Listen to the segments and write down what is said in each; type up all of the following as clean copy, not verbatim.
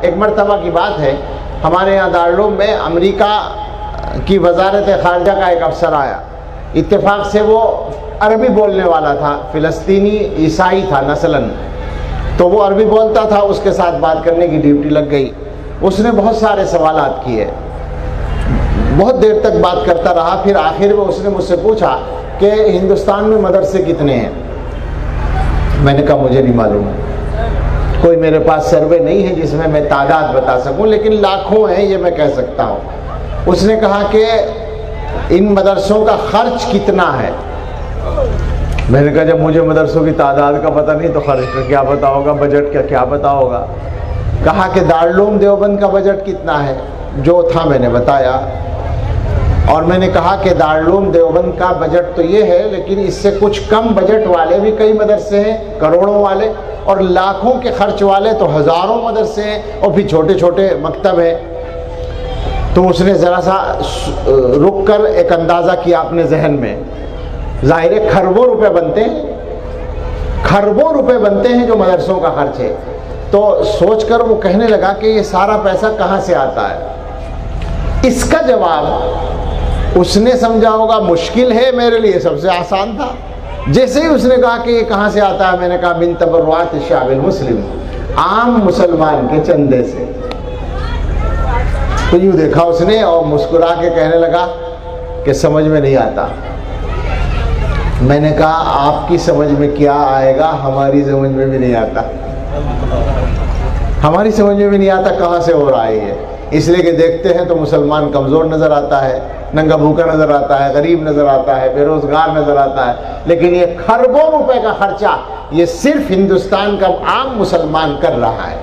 एक मरतबा की बात है, हमारे यहाँ दारुल में अमेरिका की वजारत खारजा का एक अफसर आया। इत्तेफाक से वो अरबी बोलने वाला था, फ़िलिस्तीनी ईसाई था नस्लन, तो वो अरबी बोलता था, उसके साथ बात करने की ड्यूटी लग गई। उसने बहुत सारे सवालात किए, बहुत देर तक बात करता रहा। फिर आखिर में उसने मुझसे पूछा कि हिंदुस्तान में मदरसे कितने हैं। मैंने कहा मुझे नहीं मालूम, कोई मेरे पास सर्वे नहीं है जिसमें मैं तादाद बता सकूं, लेकिन लाखों हैं ये मैं कह सकता हूं। उसने कहा कि इन मदरसों का खर्च कितना है। मैंने कहा जब मुझे मदरसों की तादाद का पता नहीं तो खर्च का क्या पता होगा, बजट का क्या पता होगा। कहा कि दारुल देवबंद का बजट कितना है, जो था मैंने बताया। और मैंने कहा कि दारुल देवबंद का बजट तो ये है, लेकिन इससे कुछ कम बजट वाले भी कई मदरसे हैं, करोड़ों वाले, और लाखों के खर्च वाले तो हज़ारों मदरसे हैं, और फिर छोटे छोटे मकतब हैं। तो उसने ज़रा सा रुक कर एक अंदाज़ा किया अपने जहन में। ज़ाहिर है खरबों रुपए बनते हैं, खरबों रुपए बनते हैं जो मदरसों का खर्च है। तो सोचकर वो कहने लगा कि ये सारा पैसा कहाँ से आता है। इसका जवाब उसने समझा होगा मुश्किल है, मेरे लिए सबसे आसान था। जैसे ही उसने कहा कि ये कहाँ से आता है, मैंने कहा मिन तबर्रुआत शाबिल मुस्लिम, आम मुसलमान के चंदे से। तो यूँ देखा उसने और मुस्कुरा के कहने लगा कि समझ में नहीं आता। मैंने कहा आपकी समझ में क्या आएगा, हमारी समझ में भी नहीं आता। हमारी समझ में भी नहीं आता कहाँ से हो रहा है ये। इसलिए कि देखते हैं तो मुसलमान कमज़ोर नज़र आता है, नंगा भूखा नज़र आता है, गरीब नज़र आता है, बेरोज़गार नज़र आता है। लेकिन ये खरबों रुपए का खर्चा ये सिर्फ हिंदुस्तान का आम मुसलमान कर रहा है,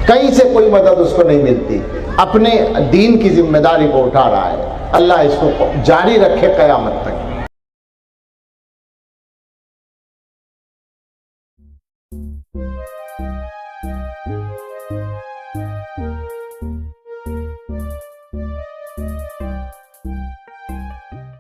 कहीं से कोई मदद उसको नहीं मिलती, अपने दीन की जिम्मेदारी को उठा रहा है। अल्लाह इसको जारी रखे क़यामत तक।